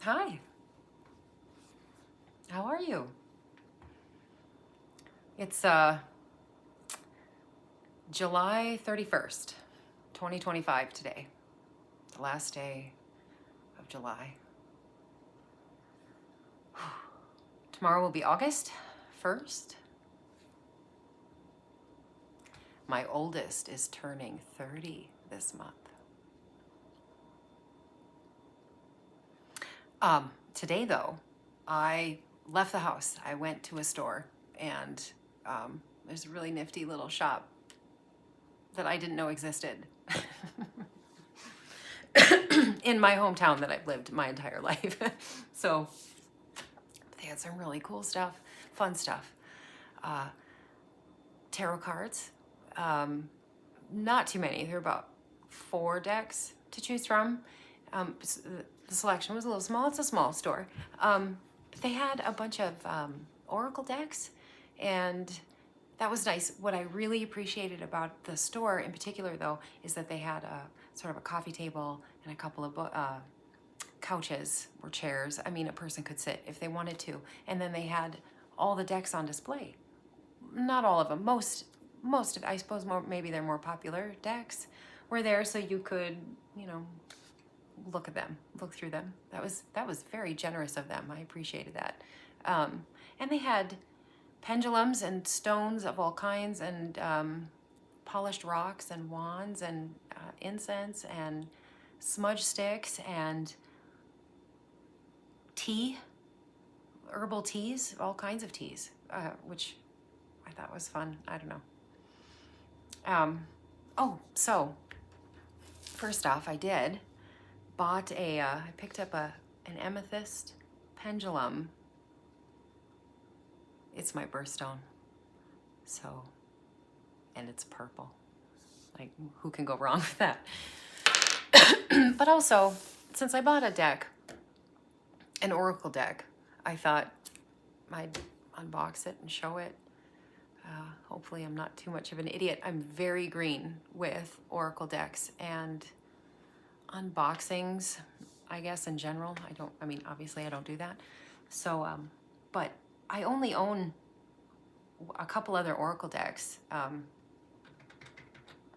Hi. How are you? It's July 31st, 2025 today. The last day of July. Tomorrow will be August 1st. My oldest is turning 30 this month. Today though, I left the house. I went to a store and there's a really nifty little shop that I didn't know existed in my hometown that I've lived my entire life. So they had some really cool stuff, fun stuff. Tarot cards, not too many. There were about 4 decks to choose from. The selection was a little small. It's a small store. But they had a bunch of oracle decks, and that was nice. What I really appreciated about the store in particular, though, is that they had a sort of a coffee table and a couple of couches or chairs. I mean, a person could sit if they wanted to. And then they had all the decks on display. Not all of them. Most of, I suppose, maybe their more popular decks were there, so you could, look at them, look through them. That was very generous of them. I appreciated that. And they had pendulums and stones of all kinds, and polished rocks and wands and incense and smudge sticks and tea, herbal teas, all kinds of teas, which I thought was fun. I don't know. So first off, I picked up an amethyst pendulum. It's my birthstone. So, and it's purple. Like, who can go wrong with that? But also, since I bought a deck, an oracle deck, I thought I'd unbox it and show it. Hopefully I'm not too much of an idiot. I'm very green with oracle decks and unboxings, I guess, in general. Obviously I don't do that. So, but I only own a couple other oracle decks. I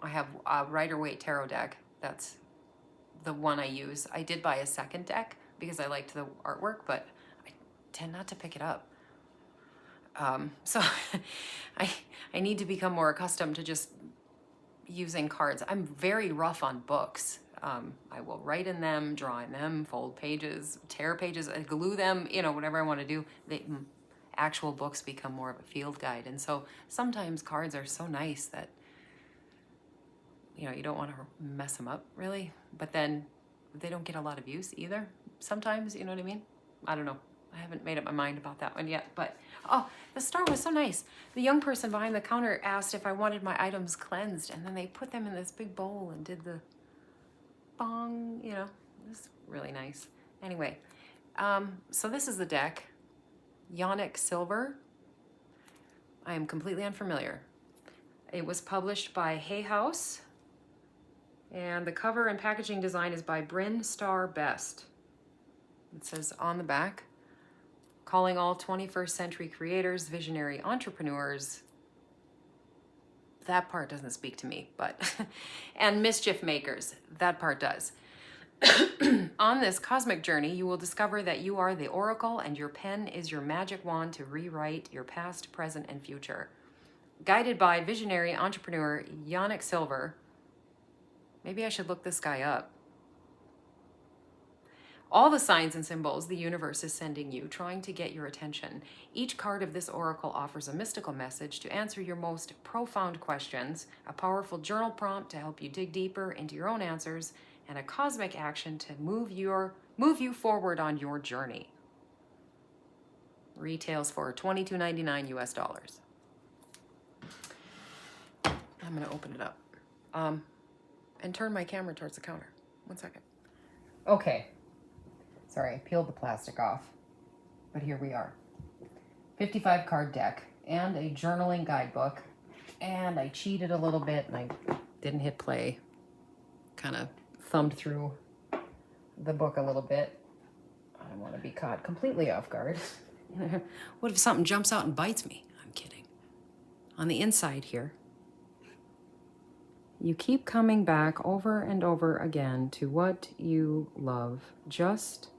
have a Rider-Waite tarot deck. That's the one I use. I did buy a second deck because I liked the artwork, but I tend not to pick it up. So I need to become more accustomed to just using cards. I'm very rough on books. I will write in them, draw in them, fold pages, tear pages, glue them, whatever I want to do. Actual books become more of a field guide. And so sometimes cards are so nice that, you don't want to mess them up really, but then they don't get a lot of use either. Sometimes, you know what I mean? I don't know. I haven't made up my mind about that one yet, but the store was so nice. The young person behind the counter asked if I wanted my items cleansed, and then they put them in this big bowl and did the bong, it was really nice. Anyway, so this is the deck, Yanik Silver. I am completely unfamiliar. It was published by Hay House, and the cover and packaging design is by Bryn Star Best. It says on the back, calling all 21st century creators, visionary entrepreneurs. That part doesn't speak to me, but, and mischief makers, that part does. On this cosmic journey, you will discover that you are the oracle and your pen is your magic wand to rewrite your past, present, and future. Guided by visionary entrepreneur Yanik Silver. Maybe I should look this guy up. All the signs and symbols the universe is sending you, trying to get your attention. Each card of this oracle offers a mystical message to answer your most profound questions, a powerful journal prompt to help you dig deeper into your own answers, and a cosmic action to move you forward on your journey. Retails for $22.99 US dollars. I'm going to open it up and turn my camera towards the counter. 1 second. Okay. Sorry, I peeled the plastic off, but here we are. 55 card deck and a journaling guidebook, and I cheated a little bit and I didn't hit play. Kind of thumbed through the book a little bit. don't want to be caught completely off guard. What if something jumps out and bites me? I'm kidding. On the inside here, you keep coming back over and over again to what you love, just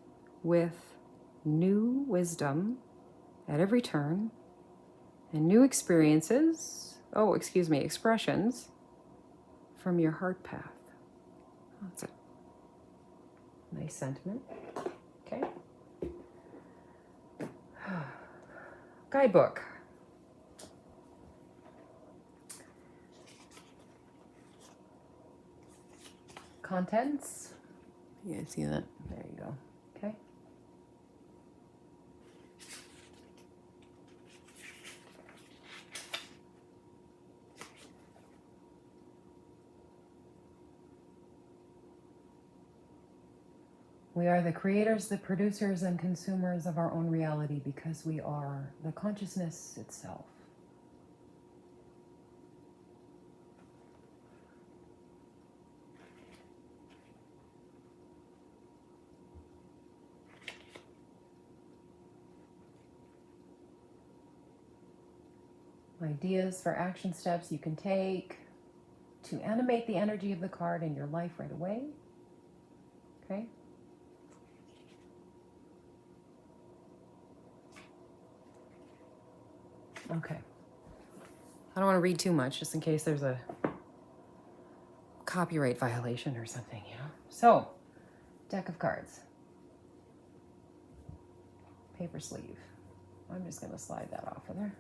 with new wisdom at every turn and new expressions from your heart path. That's a nice sentiment. Okay. Guidebook. Contents. You guys see that? There you go. Okay. We are the creators, the producers, and consumers of our own reality because we are the consciousness itself. Ideas for action steps you can take to animate the energy of the card in your life right away. Okay? Okay. I don't want to read too much just in case there's a copyright violation or something, you know? So, deck of cards. Paper sleeve. I'm just going to slide that off of there.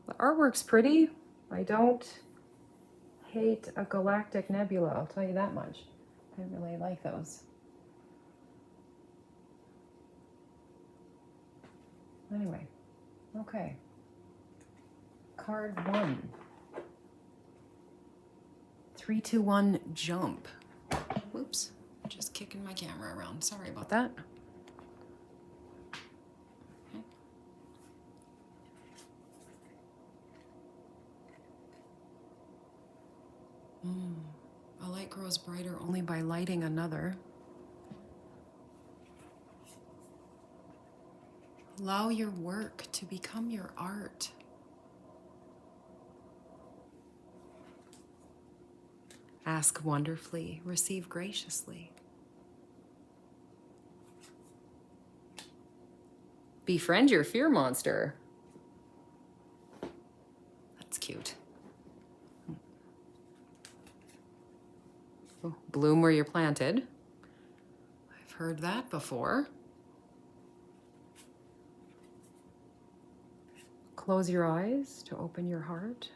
The artwork's pretty. I don't hate a galactic nebula, I'll tell you that much. I really like those. Anyway, okay. Card 1. 3, 2, 1, jump. Whoops, just kicking my camera around. Sorry about that. A light grows brighter only by lighting another. Allow your work to become your art. Ask wonderfully, receive graciously. Befriend your fear monster. That's cute. Oh, bloom where you're planted. I've heard that before. Close your eyes to open your heart.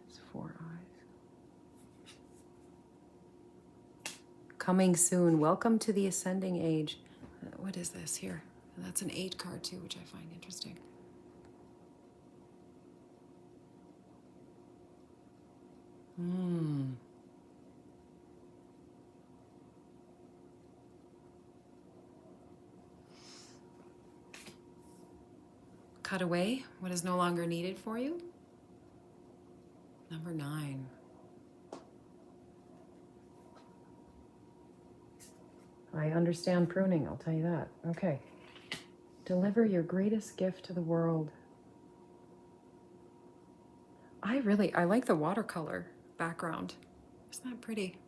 There's 4 eyes. Coming soon. Welcome to the ascending age. What is this here? That's an 8 card too, which I find interesting. Cut away what is no longer needed for you. Number 9. I understand pruning, I'll tell you that. Okay. Deliver your greatest gift to the world. I like the watercolor background. Isn't that pretty?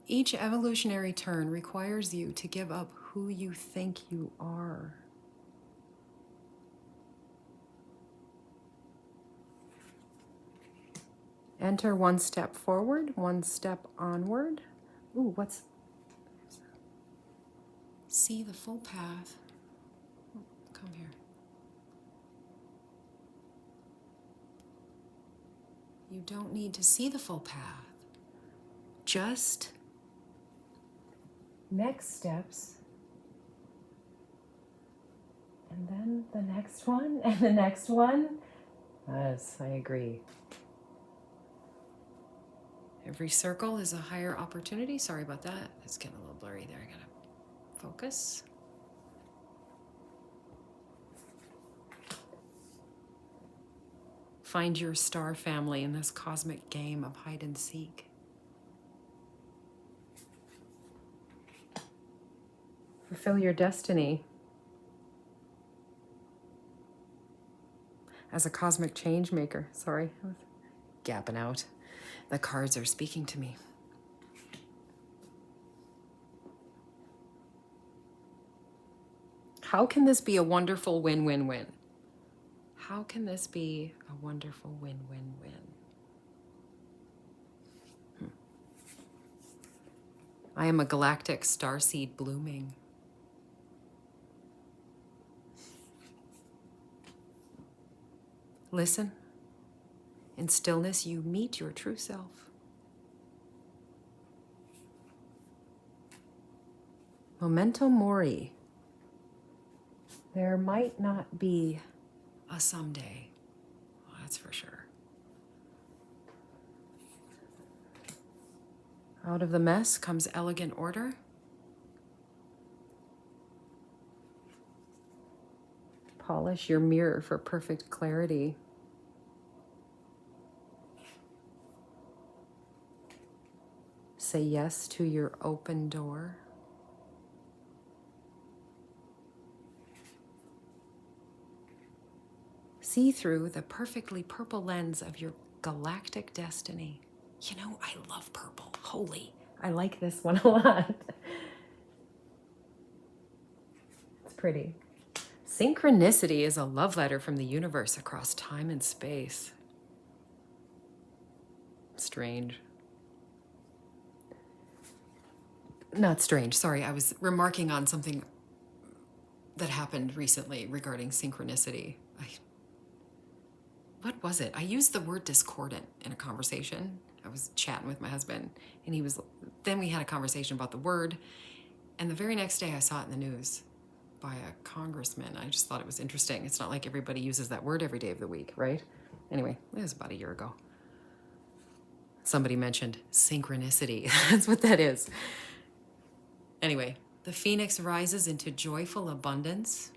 Each evolutionary turn requires you to give up who you think you are. Enter 1 step forward, 1 step onward. Ooh, what's... See the full path. Come here. You don't need to see the full path. Just next steps. And then the next one, and the next one. Yes, I agree. It Every circle is a higher opportunity. Sorry about that. It's getting a little blurry there. I gotta focus. Find your star family in this cosmic game of hide and seek. Fulfill your destiny. As a cosmic change maker. Sorry, I was gapping out. The cards are speaking to me. How can this be a wonderful win-win-win? How can this be a wonderful win-win-win? I am a galactic starseed blooming. Listen. In stillness, you meet your true self. Memento mori. There might not be a someday. Well, that's for sure. Out of the mess comes elegant order. Polish your mirror for perfect clarity. Say yes to your open door. See through the perfectly purple lens of your galactic destiny. You know, I love purple. Holy, I like this one a lot. It's pretty. Synchronicity is a love letter from the universe across time and space. Strange. Not strange, sorry. I was remarking on something that happened recently regarding synchronicity. What was it? I used the word discordant in a conversation. I was chatting with my husband, and then we had a conversation about the word, and the very next day I saw it in the news by a congressman. I just thought it was interesting. It's not like everybody uses that word every day of the week, right? Anyway, it was about a year ago. Somebody mentioned synchronicity. That's what that is. Anyway, the phoenix rises into joyful abundance.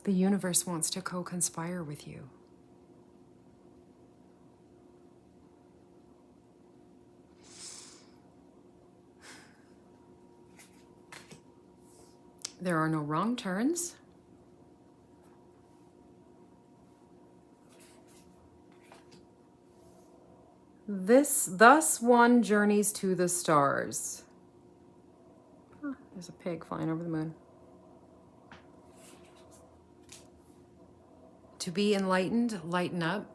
The universe wants to co-conspire with you. There are no wrong turns. Thus one journeys to the stars. Oh, there's a pig flying over the moon. To be enlightened, lighten up.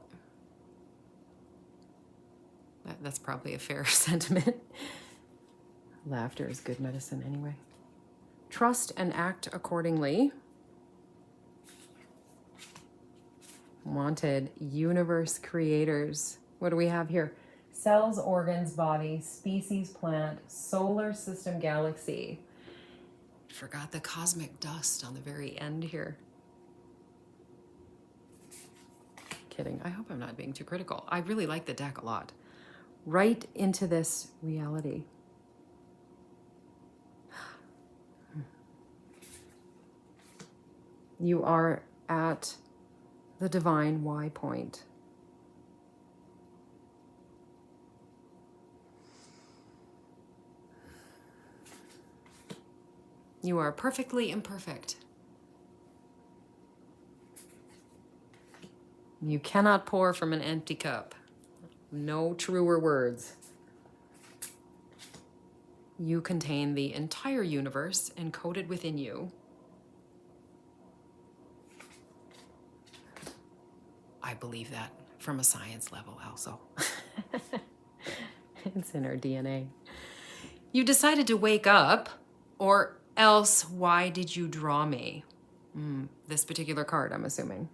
That's probably a fair sentiment. Laughter is good medicine anyway. Trust and act accordingly. Wanted universe creators. What do we have here? Cells, organs, body, species, plant, solar system, galaxy. Forgot the cosmic dust on the very end here. Kidding. I hope I'm not being too critical. I really like the deck a lot. Right into this reality. You are at the divine Y point. You are perfectly imperfect. You cannot pour from an empty cup. No truer words. You contain the entire universe encoded within you. I believe that from a science level also. It's in our DNA. You decided to wake up, or else why did you draw me? This particular card, I'm assuming.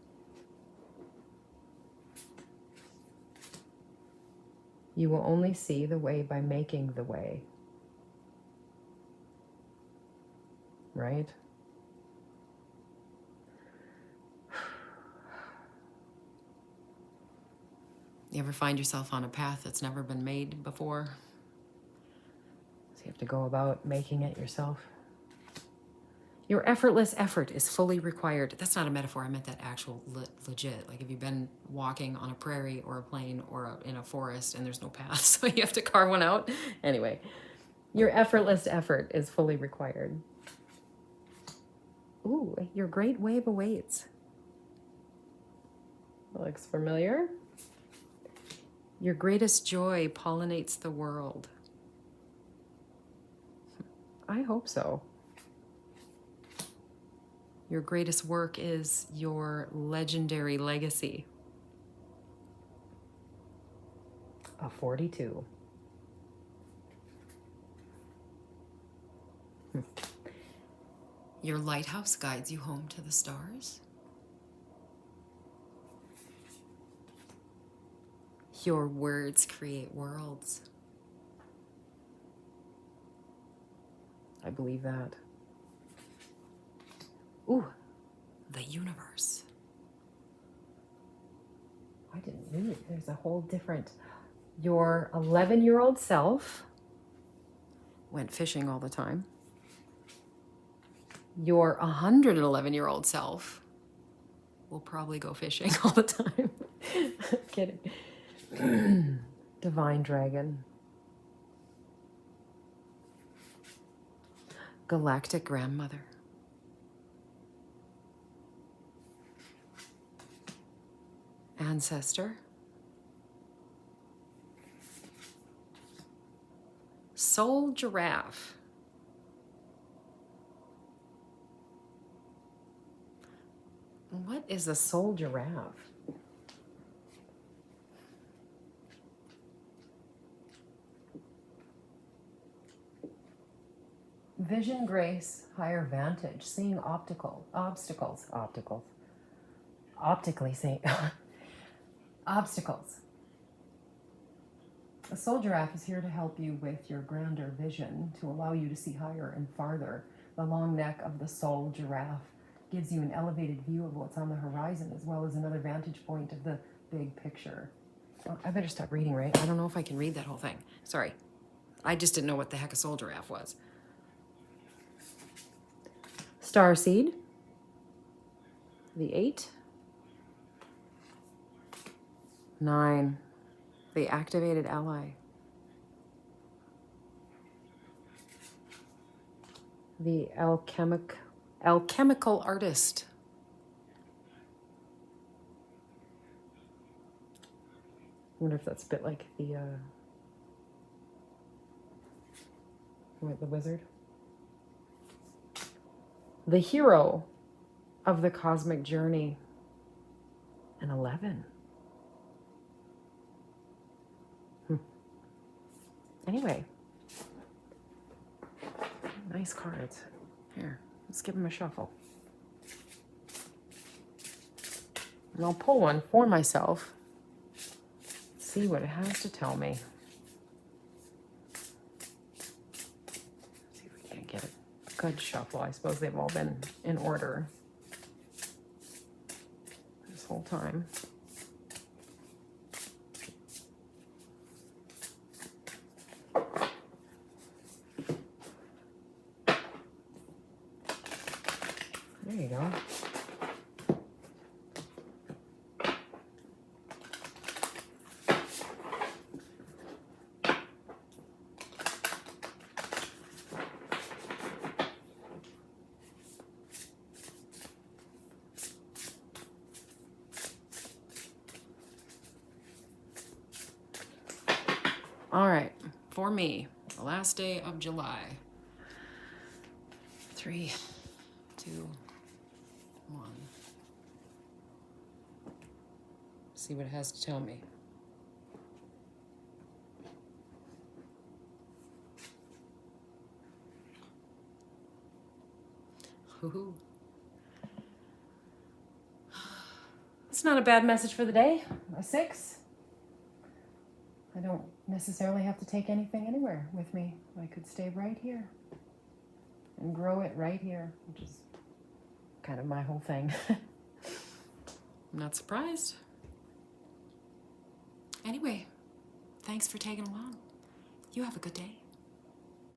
You will only see the way by making the way. Right? You ever find yourself on a path that's never been made before? So you have to go about making it yourself. Your effortless effort is fully required. That's not a metaphor. I meant that actual legit. Like, if you've been walking on a prairie or a plain or in a forest and there's no path, so you have to carve one out. Anyway, your effortless effort is fully required. Ooh, your great wave awaits. Looks familiar. Your greatest joy pollinates the world. I hope so. Your greatest work is your legendary legacy. A 42. Your lighthouse guides you home to the stars. Your words create worlds. I believe that. Ooh, the universe. I didn't read it. There's a whole different... Your 11-year-old self went fishing all the time. Your 111-year-old self will probably go fishing all the time. Kidding. Divine dragon. Galactic grandmother. Ancestor. Soul giraffe. What is a soul giraffe? Vision, grace, higher vantage, seeing obstacles. Optically seeing obstacles. A soul giraffe is here to help you with your grander vision, to allow you to see higher and farther. The long neck of the soul giraffe gives you an elevated view of what's on the horizon, as well as another vantage point of the big picture. Oh, I better stop reading, right? I don't know if I can read that whole thing. Sorry. I just didn't know what the heck a soul giraffe was. Starseed. The 8. 9. The activated ally. The alchemical artist. I wonder if that's a bit like the wizard. The hero of the cosmic journey. An 11. Anyway, nice cards. Here, let's give them a shuffle. And I'll pull one for myself. See what it has to tell me. See if we can't get a good shuffle. I suppose they've all been in order this whole time. There you go. All right, for me, the last day of July. 3, 2, 1. See what it has to tell me. Woohoo. It's not a bad message for the day. A 6. I don't necessarily have to take anything anywhere with me. I could stay right here and grow it right here, which is kind of my whole thing. I'm not surprised. Anyway, thanks for tagging along. You have a good day.